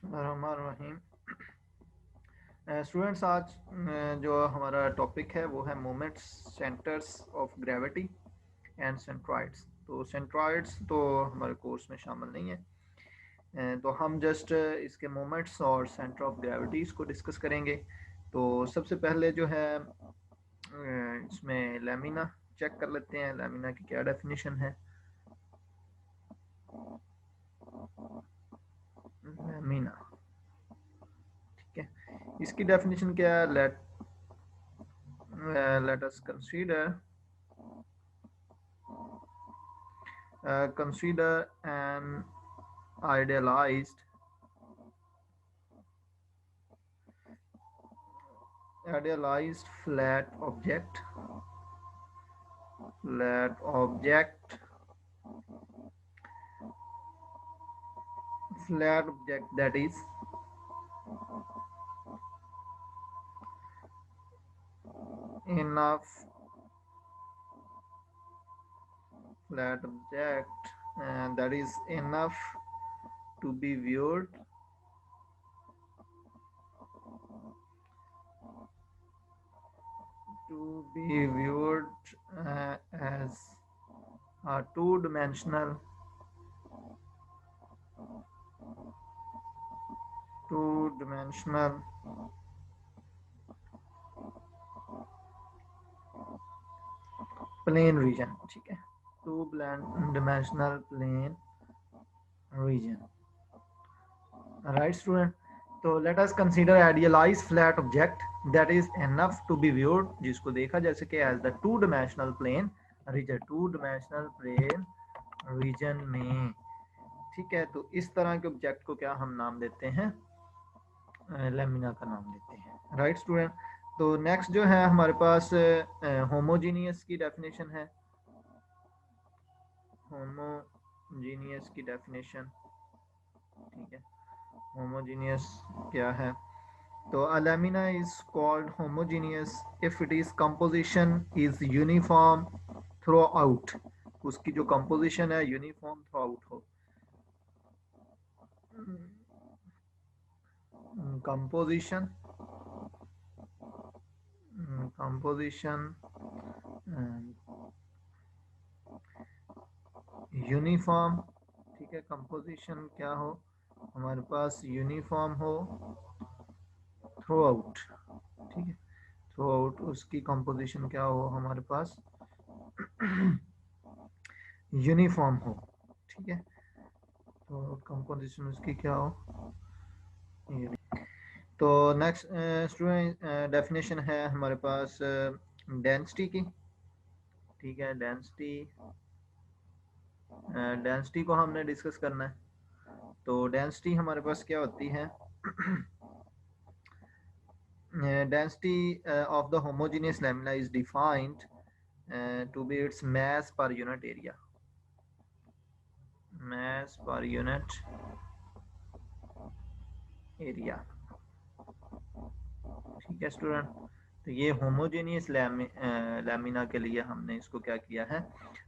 बिस्मिल्लाहिर्रहमानिर्रहीम। स्टूडेंट्स, आज जो हमारा टॉपिक है वो है moments, centres of gravity and centroids. तो सेंट्रॉइड्स तो हमारे कोर्स में शामिल नहीं है, तो हम जस्ट इसके मोमेंट्स और सेंटर ऑफ ग्रेविटीज़ को डिस्कस करेंगे। तो सबसे पहले जो है इसमें लेमिना चेक कर लेते हैं, लेमिना की क्या डेफिनेशन है। लेमिना, ठीक है, इसकी डेफिनेशन क्या है? Let us consider an idealized flat object that is enough flat object and that is enough to be viewed as a two-dimensional plane region, ठीक है, two-dimensional plane region, right student? तो let us consider idealized flat object that is enough to be viewed, जिसको देखा जा सके as the two-dimensional plane region में, ठीक है। तो इस तरह के ऑब्जेक्ट को क्या हम नाम देते हैं? लेमिना का नाम देते हैं, राइट स्टूडेंट। तो नेक्स्ट जो है हमारे पास होमोजीनियस की डेफिनेशन है। होमोजीनियस की डेफिनेशन, ठीक है, होमोजीनियस क्या है? तो a lamina is called homogeneous if its composition is uniform throughout, उसकी जो composition है uniform throughout हो। composition यूनिफॉर्म, ठीक है, कंपोजिशन क्या हो हमारे पास? यूनिफॉर्म हो थ्रू आउट, ठीक है, थ्रू आउट उसकी कंपोजिशन क्या हो हमारे पास? यूनिफॉर्म हो, ठीक है। तो कंपोजिशन उसकी क्या हो? तो नेक्स्ट स्टूडेंट डेफिनेशन है हमारे पास डेंसिटी की, ठीक है। डेंसिटी को हमने डिस्कस करना है। तो डेंसिटी हमारे पास क्या होती है? density of the homogeneous lamina is defined to be its mass per unit area, ठीक है स्टूडेंट। तो ये होमोजेनियस लैमिना के लिए हमने इसको क्या किया है?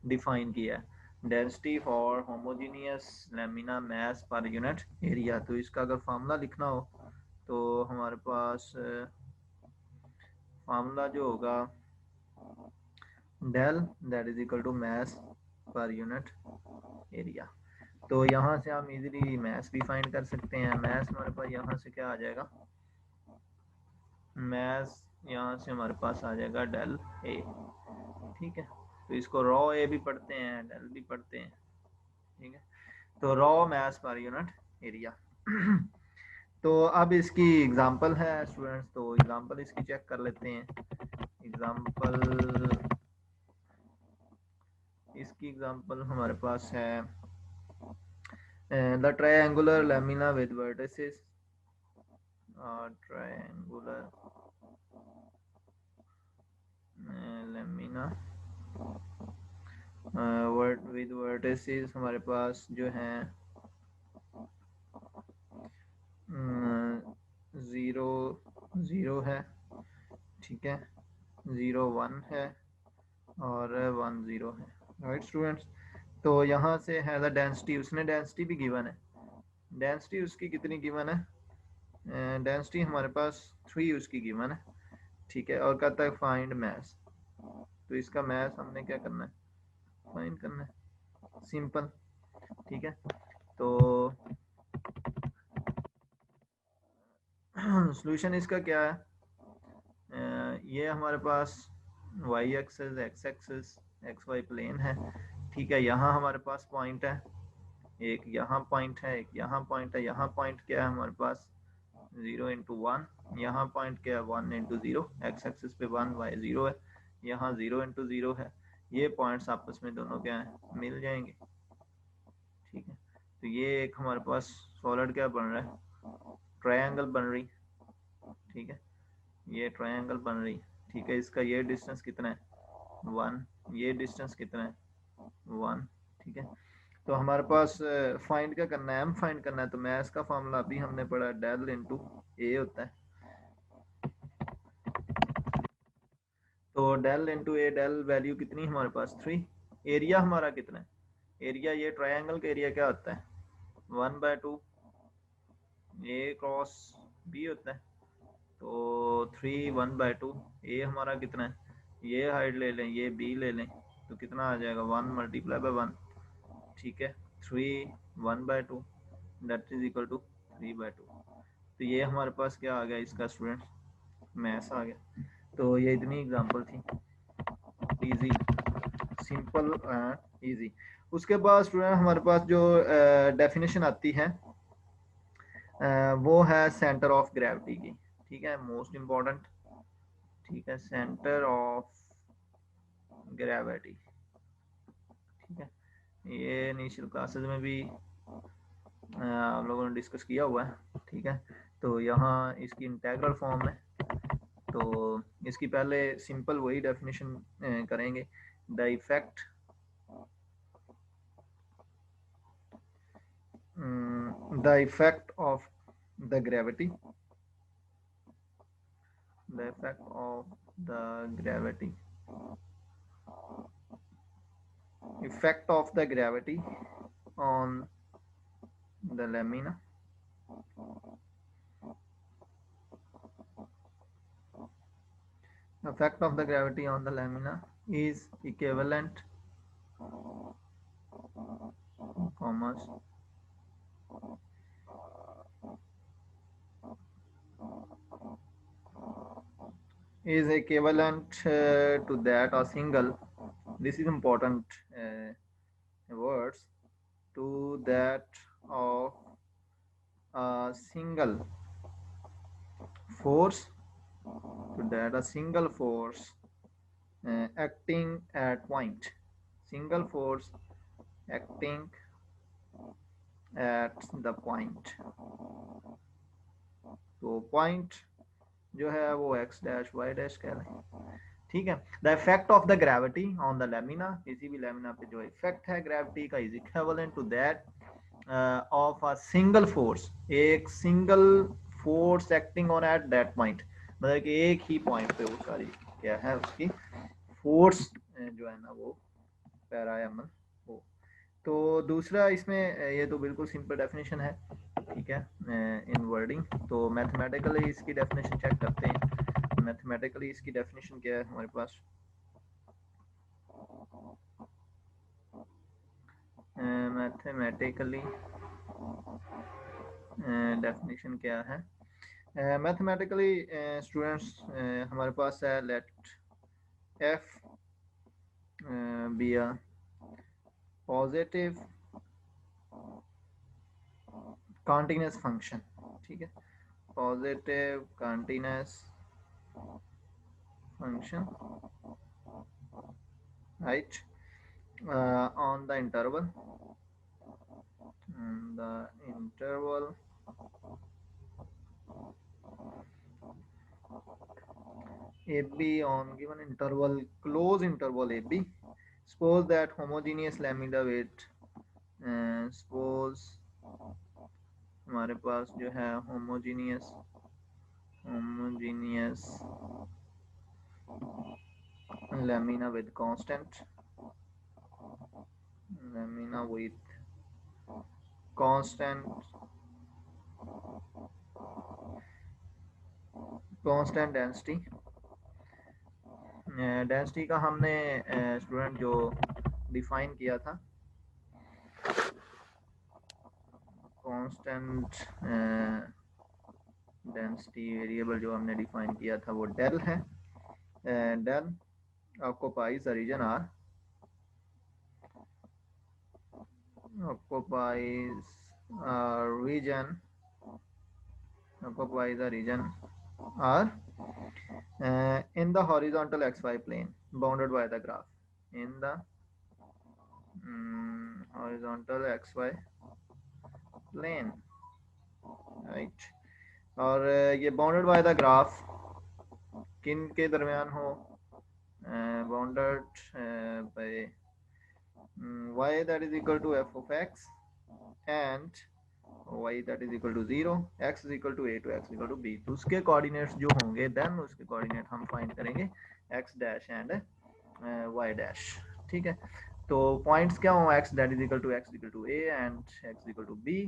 डिफाइन किया है। डेंसिटी फॉर होमोजेनियस लैमिना मास पर यूनिट एरिया। तो इसका अगर फार्मूला लिखना हो तो हमारे पास फार्मूला जो होगा del that is equal to mass पर यूनिट एरिया। तो यहाँ से हम इजीली मास भी फाइंड कर सकते हैं। मास हमारे पास यहाँ से क्या आ जाएगा? मास यहाँ से हमारे पास आ जाएगा डेल ए, ठीक है। तो इसको रॉ ए भी पढ़ते हैं, डेल भी पढ़ते हैं, ठीक है। तो रॉ मास पर यूनिट एरिया। तो अब इसकी एग्जांपल है स्टूडेंट्स, तो एग्जांपल इसकी चेक कर लेते हैं। इसकी एग्जांपल हमारे पास है the triangular lamina with vertices, triangular lamina with vertices हमारे पास जो है 0 है, ठीक है, 0 1 है और 1 0 है, राइट स्टूडेंट्स। तो यहाँ से है द डेंसिटी, उसने डेंसिटी भी गिवन है, डेंसिटी उसकी कितनी गिवन है, डेंसिटी हमारे पास 3 उसकी गिवन है, ठीक है। और कहता है फाइंड मैस, तो इसका मैस हमने क्या करना है, फाइंड करना है, सिंपल, ठीक है। तो सॉल्यूशन इसका क्या है, ये हमारे पास Y axis, X axis, X Y plane है, ठीक है। यहाँ हमारे पास पॉइंट है, एक यहाँ पॉइंट है, एक यहाँ पॉइंट है। यहाँ पॉइंट क्या है हमारे पास 0 × 1, यहाँ पॉइंट क्या है 1 × 0, एक्स एक्सिस पे 1, वाई 0 है, यहाँ 0 × 0 है। ये पॉइंट्स आपस में दोनों क्या है, मिल जाएंगे, ठीक है। तो ये एक हमारे पास सॉलिड क्या बन रहा है, ट्रायंगल बन रही, ठीक है। ये ट्रायंगल बन रही, ठीक है। इसका ये डिस्टेंस कितना है 1, ये डिस्टेंस कितना है 1, ठीक है। तो हमारे पास फाइंड क्या करना है, एम फाइंड करना है। तो मैथ्स का फॉर्मूला अभी हमने पढ़ा, डेल इंटू ए होता है। तो डेल इंटू ए, डेल वैल्यू कितनी हमारे पास 3। एरिया हमारा कितना है, एरिया ये ट्रायंगल का एरिया क्या होता है 1/2 ए क्रॉस बी होता है। तो 3 1/2, ए हमारा कितना है, ये हाइट ले लें, ये बी ले लें, तो कितना आ जाएगा 1 × 1, ठीक है। 3 1/2 दैट इज इक्वल टू 3/2। तो ये हमारे पास क्या आ गया इसका स्टूडेंट, मैथ्स आ गया। तो ये इतनी एग्जांपल थी, इजी, सिंपल एंड इजी। उसके बाद स्टूडेंट हमारे पास जो डेफिनेशन आती है वो है सेंटर ऑफ ग्रेविटी की, ठीक है, मोस्ट इम्पोर्टेंट, ठीक है, सेंटर ऑफ ग्रेविटी, ठीक है। ये इनिशियल क्लासेस में भी आप लोगों ने डिस्कस किया हुआ है, ठीक है। तो यहाँ इसकी इंटेग्रल फॉर्म है, तो इसकी पहले सिंपल वही डेफिनेशन करेंगे, the effect of the gravity, the effect of the gravity, effect of the gravity on the lamina, effect of the gravity on the lamina is equivalent, commas, is equivalent to that a single, this is important words, to that of a single force, to that a single force acting at point, single force acting at the point। तो point जो है वो x dash y dash कह रहे हैं, ठीक है। The effect of the gravity on the lamina, किसी भी लेमिना पे जो इफेक्ट है ग्रेविटी का, is equivalent to that of a single force, एक single force acting on at that point, मतलब कि एक ही पॉइंट पे वो सारी क्या है उसकी फोर्स जो है ना वो पैराएमल हो। तो दूसरा इसमें ये तो बिल्कुल सिंपल डेफिनेशन है, ठीक है, इन वर्डिंग। तो मैथमेटिकली इसकी डेफिनेशन चेक करते हैं, मैथमेटिकली इसकी डेफिनेशन क्या है हमारे पास, मैथमेटिकली डेफिनेशन क्या है, मैथमेटिकली स्टूडेंट्स हमारे पास है, let f be a positive continuous function, ठीक है, positive continuous function, right, on the interval, AB on given interval, close interval AB, suppose that homogeneous lambda weight, suppose हमारे पास जो है homogeneous lamina with constant, lamina with constant constant density, density का हमने student जो define किया था, constant density variable जो हमने डिफाइन किया था वो डेल है। Del occupies a region R, occupies a region occupies a region R in the horizontal xy plane bounded by the graph, in the horizontal xy plane, right। और ये bounded by the graph किन के दरमियान हो, bounded by y that is equal to f of x and y that is equal to 0, x is equal to a to x equal to b। तो उसके coordinates जो होंगे then उसके coordinate हम फाइंड करेंगे x dash and y dash, ठीक है। तो पॉइंट्स क्या हों, x that is equal to a and x equal to b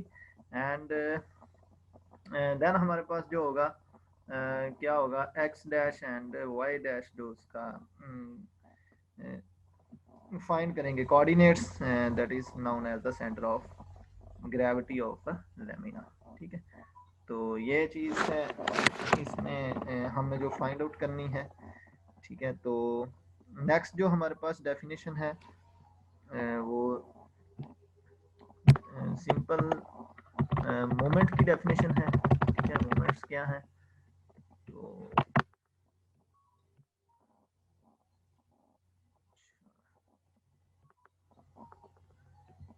and then हमारे पास जो होगा क्या होगा, x dash and y dash जो उसका फाइंड करेंगे coordinates, that is known as the centre of gravity of lamina, ठीक है। तो ये चीज़ है इसमें हमें जो फाइंड आउट करनी है, ठीक है। तो नेक्स्ट जो हमारे पास डेफिनेशन है वो सिंपल मोमेंट की डेफिनेशन है, ठीक है। मोमेंट्स क्या है,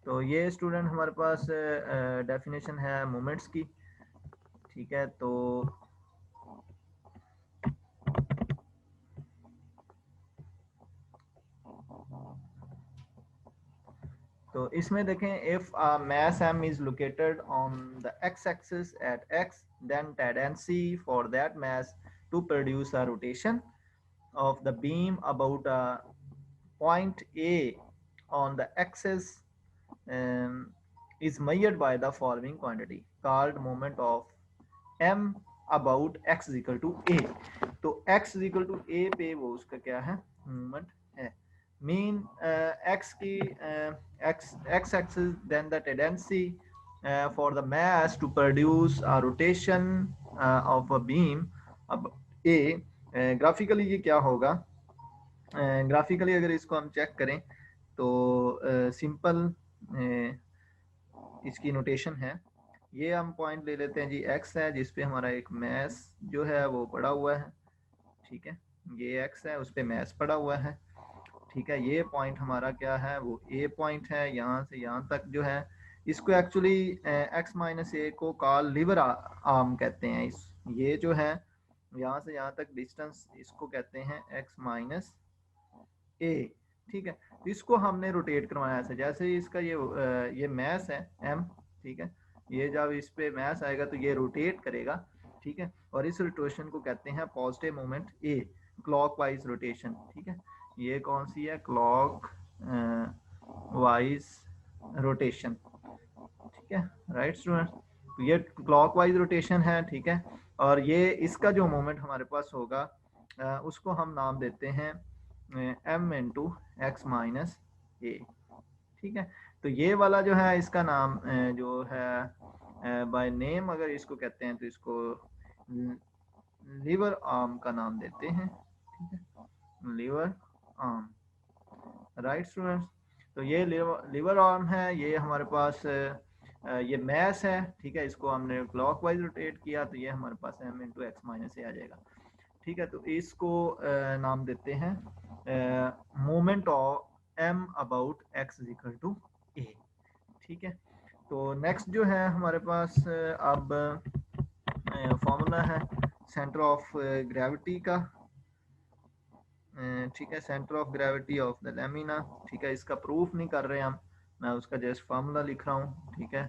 तो ये स्टूडेंट हमारे पास डेफिनेशन है मोमेंट्स की, ठीक है। तो इसमें देखें, if mass m is located on the x-axis at x, then tendency for that mass to produce a rotation of the beam about a point A on the axis is measured by the following quantity called moment of m about x is equal to a। तो x is equal to a पे वो उसका क्या है, moment है। Mean x की x axis then the tendency for the mass to produce a rotation of a beam अब a graphically ये क्या होगा, ग्राफिकली अगर इसको हम चेक करें तो सिंपल इसकी नोटेशन है, ये हम पॉइंट ले लेते हैं जी, x है जिसपे हमारा एक मैस जो है वो पड़ा हुआ है, ठीक है। ये x है, उस पर मैस पड़ा हुआ है, ठीक है। ये पॉइंट हमारा क्या है, वो a पॉइंट है। यहाँ से यहाँ तक जो है इसको एक्चुअली x माइनस ए को कॉल लिवर आर्म कहते हैं। इस ये जो है यहाँ से यहाँ तक डिस्टेंस इसको कहते हैं x माइनस ए, ठीक है। तो इसको हमने रोटेट करवाना है, जैसे इसका ये मैस है m, ठीक है। ये जब इस पे मैस आएगा तो ये रोटेट करेगा, ठीक है। और इस रोटेशन को कहते हैं positive moment a, clockwise rotation, ठीक है। ये कौन सी है, क्लॉक वाइज रोटेशन, ठीक है, राइट स्टूडेंट। तो ये क्लॉकवाइज रोटेशन है, ठीक है। और ये इसका जो मोमेंट हमारे पास होगा उसको हम नाम देते हैं m इंटू एक्स माइनस ए, ठीक है। तो ये वाला जो है इसका नाम जो है बाय नेम अगर इसको कहते हैं तो इसको लीवर आर्म का नाम देते हैं, ठीक है, लीवर आर्म, राइट स्टूडेंट्स। तो ये लीवर आर्म है, ये हमारे पास ये मैस है, ठीक है। इसको हमने क्लॉकवाइज रोटेट किया तो ये हमारे पास m into x minus a आ जाएगा, ठीक है। तो इसको नाम देते हैं moment of m about x is equal to a, ठीक है। तो नेक्स्ट जो है हमारे पास अब फॉर्मूला है सेंटर ऑफ ग्रेविटी का, ठीक है, centre of gravity of the lamina, ठीक है। इसका प्रूफ नहीं कर रहे हम, मैं उसका जस्ट फार्मूला लिख रहा हूँ, ठीक है।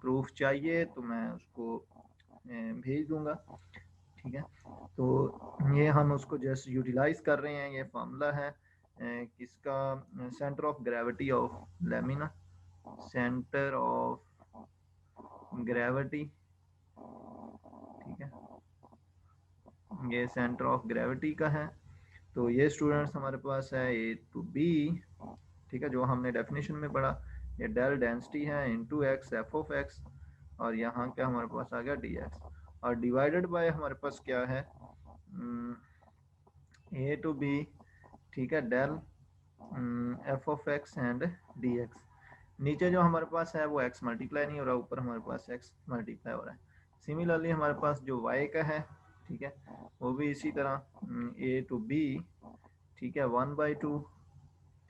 प्रूफ चाहिए तो मैं उसको भेज दूंगा, ठीक है। तो ये हम उसको जस्ट यूटिलाइज कर रहे हैं, ये फार्मूला है किसका, centre of gravity of lamina, centre of gravity, ठीक है, ये सेंटर ऑफ ग्रेविटी का है। तो ये स्टूडेंट्स हमारे पास है ए टू बी, ठीक है, जो हमने डेफिनेशन में पढ़ा। ये डेल डेंसिटी है into x f of x, और यहाँ क्या हमारे पास आ गया डी एक्स, और डिवाइडेड बाय हमारे पास क्या है ए टू बी, ठीक है, del f of x and d x. नीचे जो हमारे पास है वो x मल्टीप्लाई नहीं हो रहा, ऊपर हमारे पास x मल्टीप्लाई हो रहा है। सिमिलरली हमारे पास जो y का है, ठीक है, वो भी इसी तरह a टू b, ठीक है, 1/2,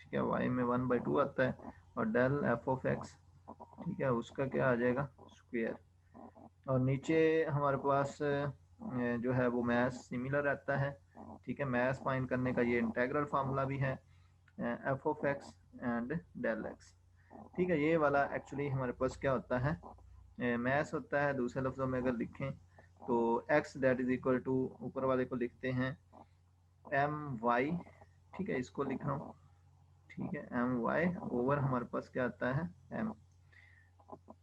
ठीक है, y में 1/2 आता है, और डेल एफ ऑफ एक्स, ठीक है, उसका क्या आ जाएगा स्क्वेयर। और नीचे हमारे पास जो है वो मैथ सिमिलर रहता है, ठीक है। मैथ फाइंड करने का ये इंटेग्रल फार्मूला भी है f of x and del x, ठीक है। ये वाला एक्चुअली हमारे पास क्या होता है मैथ होता है। दूसरे लफ्ज़ों में अगर लिखें तो x that is equal to, ऊपर वाले को लिखते हैं एम वाई, ठीक है, इसको लिख रहा हूँ, ठीक है, एम वाई ओवर हमारे पास क्या आता है एम,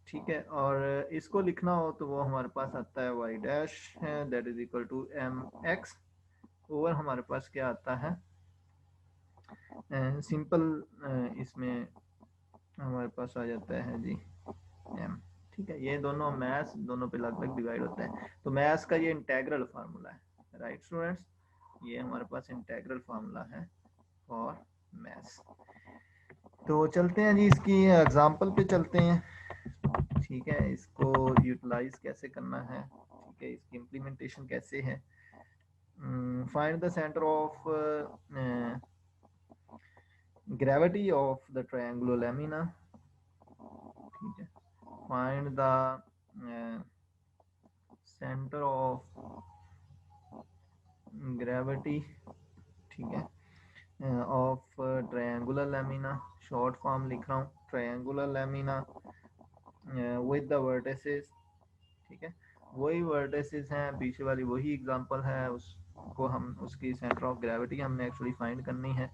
ठीक है। और इसको लिखना हो तो वो हमारे पास आता है y dash that is equal to m x over हमारे पास क्या आता है सिंपल इसमें हमारे पास आ जाता है जी एम, ठीक है। ये दोनों मैथ्स दोनों पे लगभग डिवाइड होता है, तो मैथ्स का ये इंटेग्रल फार्मूला है, राइट स्टूडेंट्स। ये हमारे पास इंटेग्रल फार्मूला है और मैथ्स। तो चलते हैं जी, इसकी एग्जांपल पे चलते हैं, ठीक है। इसको यूटिलाइज कैसे करना है, ठीक है, इसकी इम्प्लीमेंटेशन कैसे है। Find the centre of gravity of the triangular lamina, ठीक है। Find the centre of gravity, ठीक है, of triangular lamina, short form लिख रहा हूँ triangular lamina with the vertices, ठीक है। वही वर्टिसेस हैं, पीछे वाली वही एग्जांपल है, उसको हम उसकी सेंटर ऑफ ग्रेविटी हमने एक्चुअली फाइंड करनी है,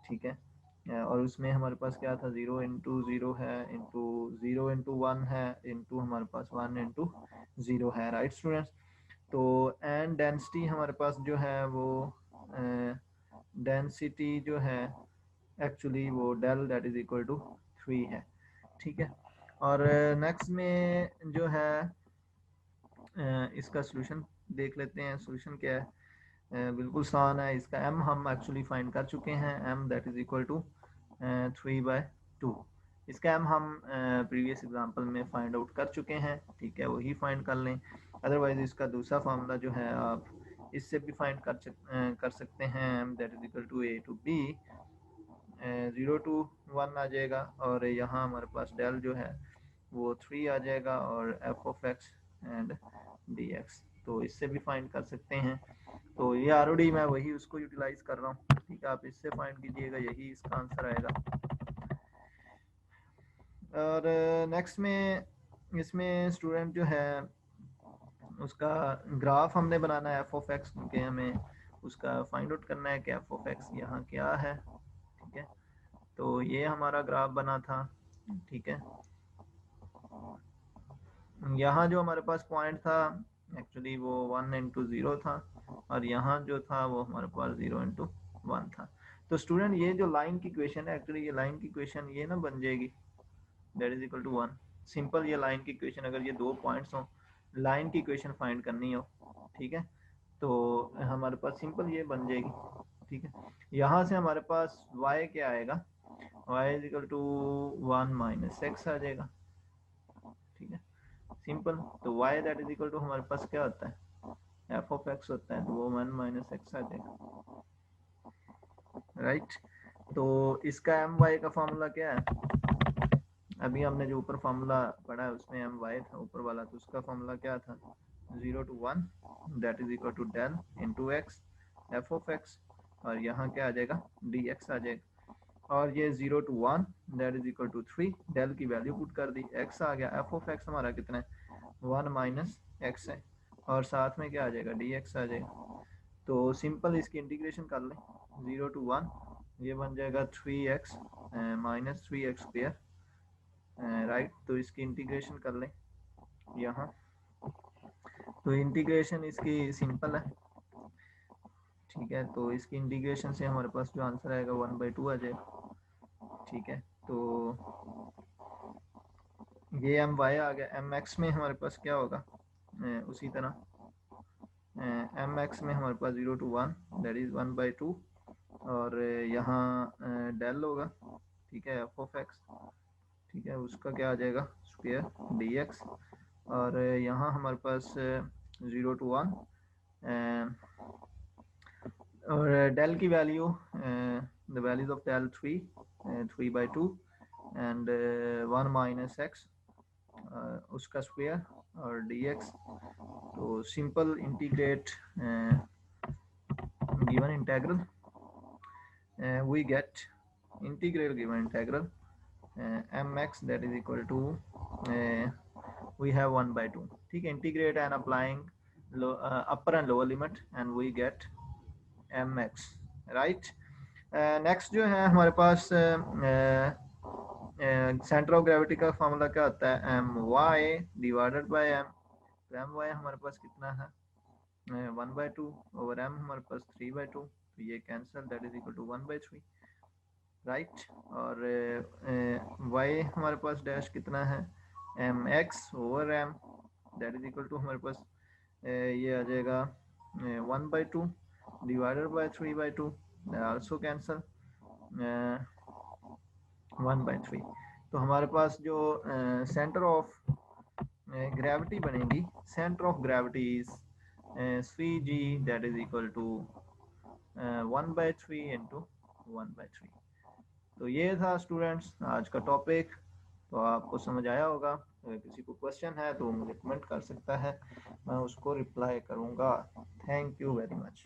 ठीक है। और उसमें हमारे पास क्या था 0 इंटू 0 है, इंटू 0 इंटू 1 है, इंटू हमारे पास 1 इंटू 0 है, राइट स्टूडेंट्स। तो एंड डेंसिटी हमारे पास जो है वो डेंसिटी जो है एक्चुअली वो del that is equal to 3 है, ठीक है। और नेक्स्ट में जो है इसका सोल्यूशन देख लेते हैं। सोल्यूशन क्या है, बिल्कुल आसान है। इसका m हम एक्चुअली फाइंड कर चुके हैं, m that is equal to 3/2। इसका m हम प्रीवियस एग्जांपल में फाइंड आउट कर चुके हैं, ठीक है, वही फाइंड कर लें। अदरवाइज इसका दूसरा फार्मूला जो है आप इससे भी फाइंड कर सकते हैं, m that is equal to a to b, 0 to 1 आ जाएगा, और यहाँ हमारे पास डेल जो है वो 3 आ जाएगा, और F of x and d x, तो इससे भी फाइंड कर सकते हैं। तो ये ऑलरेडी मैं वही उसको यूटिलाइज कर रहा हूँ, ठीक है, आप इससे फाइंड कीजिएगा, यही इसका आंसर आएगा। और नेक्स्ट में इसमें स्टूडेंट जो है उसका ग्राफ हमने बनाना है एफ ऑफ एक्स, क्योंकि हमें उसका फाइंड आउट करना है कि एफ ऑफ एक्स यहाँ क्या है, ठीक है। तो ये हमारा ग्राफ बना था, ठीक है। यहाँ जो हमारे पास पॉइंट था एक्चुअली वो 1 इंटू 0 था, और यहाँ जो था वो हमारे पास 0 इंटू 1 था। तो स्टूडेंट ये जो लाइन की इक्वेशन है, एक्चुअली ये लाइन की इक्वेशन ये ना बन जाएगी that is equal to 1। Simple ये लाइन की इक्वेशन, अगर ये दो पॉइंट्स हो, लाइन की इक्वेशन फाइंड करनी हो, ठीक है, तो हमारे पास सिंपल ये बन जाएगी, ठीक है। यहाँ से हमारे पास y क्या आएगा, y is equal to 1 minus X आ जाएगा, ठीक है, सिंपल। तो y that is equal to हमारे पास क्या होता है एफ ऑफ एक्स होता है, तो वो 1 माइनस एक्स आ जाएगा, राइट। तो इसका एम वाई का फॉर्मूला क्या है, अभी हमने जो ऊपर फॉर्मूला पढ़ा है उसमें एम वाई था ऊपर वाला, तो उसका फॉर्मूला क्या था 0 to 1 that is equal to del into x f of x, और यहाँ क्या आ जाएगा डी एक्स आ जाएगा, और ये 0 to 1 that is equal to 3, del की वैल्यू पुट कर दी, एक्स आ गया, एफ ऑफ एक्स हमारा कितना है 1 माइनस एक्स है, और साथ में क्या आ जाएगा डी एक्स आ जाएगा। तो सिंपल इसकी इंटीग्रेशन कर लें, 0 to 1 ये बन जाएगा 3x minus 3x square, right. तो इसकी इंटीग्रेशन कर लें यहाँ, तो इंटीग्रेशन इसकी सिंपल है, है, तो इसकी इंटीग्रेशन से हमारे पास जो आंसर आएगा 1/2 आ जाएगा। ठीक है, तो ये एम वाई आ गया। एम एक्स में हमारे पास क्या होगा, उसी तरह एम एक्स में हमारे पास 0 to 1 दैट इज़ 1/2, और यहाँ डेल होगा, ठीक है, एफ ऑफ एक्स, ठीक है, उसका क्या आ जाएगा स्क्वायर डी एक्स, और यहाँ हमारे पास 0 to 1 और डेल की value, the values of del 3/2 and 1 minus x उसका स्क्वायर और dx। तो simple integrate given integral, we get integral given integral mx that is equal to we have 1/2, ठीक है, integrate and applying upper and lower limit and we get mx, right. Next जो है हमारे पास centre of gravity का formula क्या होता है, m y divided by m. तो एम वाई हमारे पास कितना है 1/2 ओवर एम हमारे पास 3/2, तो ये cancel, that is equal to 1/3, right. और वाई हमारे पास डैश कितना है m x over m, that is equal to हमारे पास ये आ जाएगा 1/2 डिवाइडेड बाय 3/2, आल्सो कैंसिल 1/3। तो हमारे पास जो सेंटर ऑफ ग्रेविटी बनेगी, centre of gravity is CG that is equal to 1/3 into 1/3। तो ये था स्टूडेंट्स आज का टॉपिक, तो आपको समझ आया होगा। अगर किसी को क्वेश्चन है तो मुझे कमेंट कर सकता है, मैं उसको रिप्लाई करूँगा। Thank you very much.